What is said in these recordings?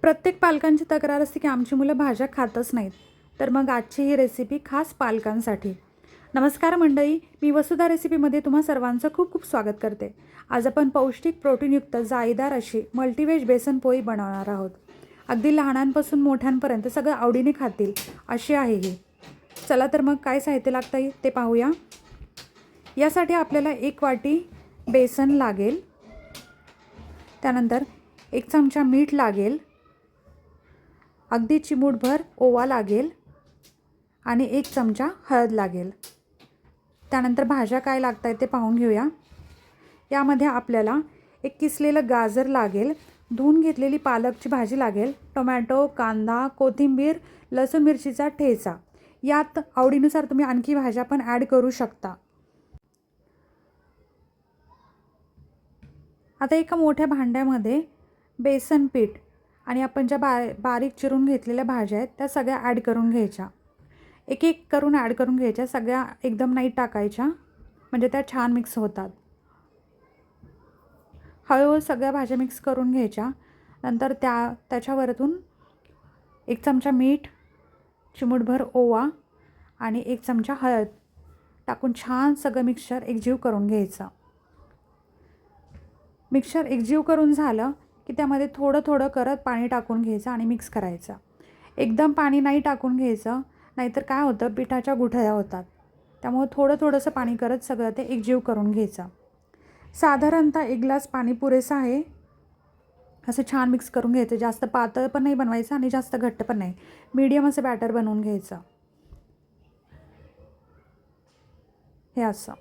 प्रत्येक पालकांची तक्रार असते की आमची मुलं भाज्या खातच नाहीत. तर मग आजची ही रेसिपी खास पालकांसाठी. नमस्कार मंडळी, मी वसुधा रेसिपीमध्ये तुम्हा सर्वांचं खूप खूप स्वागत करते. आज आपण पौष्टिक प्रोटीनयुक्त जाळीदार अशी मल्टीव्हेज बेसन पोळी बनवणार आहोत. अगदी लहानांपासून मोठ्यांपर्यंत सगळं आवडीने खातील अशी आहे ही. चला तर मग काय साहित्य लागतं ते पाहूया. यासाठी आपल्याला 1 वाटी बेसन लागेल, त्यानंतर 1 चमचा मीठ लागेल, अगदी चिमूटभर ओवा लागेल आणि 1 चमचा हळद लागेल. त्यानंतर भाज्या काय लागत आहेत ते पाहून घेऊया. यामध्ये आपल्याला 1 किसलेलं गाजर लागेल, धुवून घेतलेली पालकची भाजी लागेल, टोमॅटो, कांदा, कोथिंबीर, लसूण मिरचीचा ठेचा. यात आवडीनुसार तुम्ही आणखी भाज्या पण ॲड करू शकता. आता एका मोठ्या भांड्यामध्ये बेसन पीठ आणि आपण ज्या बारीक चिरून घेतलेल्या भाज्या आहेत त्या सगळ्या ॲड करून घ्यायच्या. एक एक करून ॲड करून घ्यायच्या. सगळ्या एकदम नाही टाकायच्या, म्हणजे त्या छान मिक्स होतात. हळूहळू सगळ्या भाज्या मिक्स करून घ्यायच्या. नंतर त्याच्यावरतून 1 चमचा मीठ, चिमूटभर ओवा आणि 1 चमचा हळद टाकून छान सगळं मिक्सचर एकजीव करून घ्यायचं. मिक्सचर एकजीव करून झालं की त्यामध्ये थोडं थोडं करत पाणी टाकून घ्यायचं आणि मिक्स करायचं. एकदम पाणी नाही टाकून घ्यायचं, नाहीतर काय होतं पिठाच्या गुठळ्या होतात. त्यामुळे थोडं थोडंसं पाणी करत सगळं ते एकजीव करून घ्यायचं. साधारणतः 1 ग्लास पाणी पुरेसं आहे. असं छान मिक्स करून घ्यायचं. जास्त पातळ पण नाही बनवायचं आणि जास्त घट्ट पण नाही, मीडियम असं बॅटर बनवून घ्यायचं. हे असं.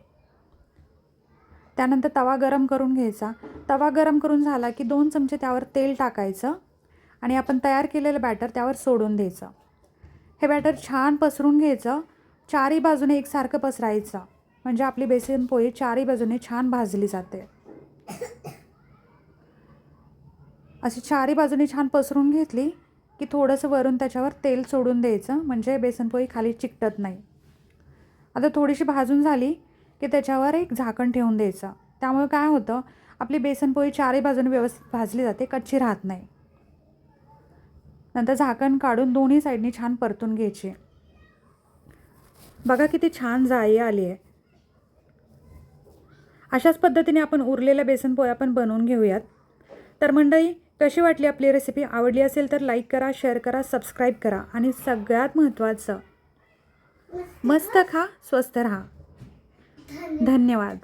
त्यानंतर तवा गरम करून घ्यायचा. तवा गरम करून झाला की 2 चमचे त्यावर तेल टाकायचं आणि आपण तयार केलेलं बॅटर त्यावर सोडून द्यायचं. हे बॅटर छान पसरून घ्यायचं. चारही बाजूने एकसारखं पसरायचं, म्हणजे आपली बेसन पोळी चारही बाजूने छान भाजली जाते. अशी चारही बाजूने छान पसरून घेतली की थोडंसं वरून त्याच्यावर तेल सोडून द्यायचं, म्हणजे बेसन पोळी खाली चिकटत नाही. आता थोडीशी भाजून झाली की त्याच्यावर एक झाकण ठेवून द्यायचं. त्यामुळे काय होतं आपली बेसन पोळी चारही बाजूने व्यवस्थित भाजली जाते, कच्ची राहत नाही. नंतर झाकण काढून दोन्ही साईडनी छान परतून घ्यायची. बघा किती छान जाळी आली आहे. अशाच पद्धतीने आपण उरलेल्या बेसन पोळ्या पण बनवून घेऊयात. तर मंडळी, कशी वाटली आपली रेसिपी? आवडली असेल तर लाईक करा, शेअर करा, सबस्क्राईब करा आणि सगळ्यात महत्त्वाचं, मस्त खा, स्वस्त राहा. धन्यवाद.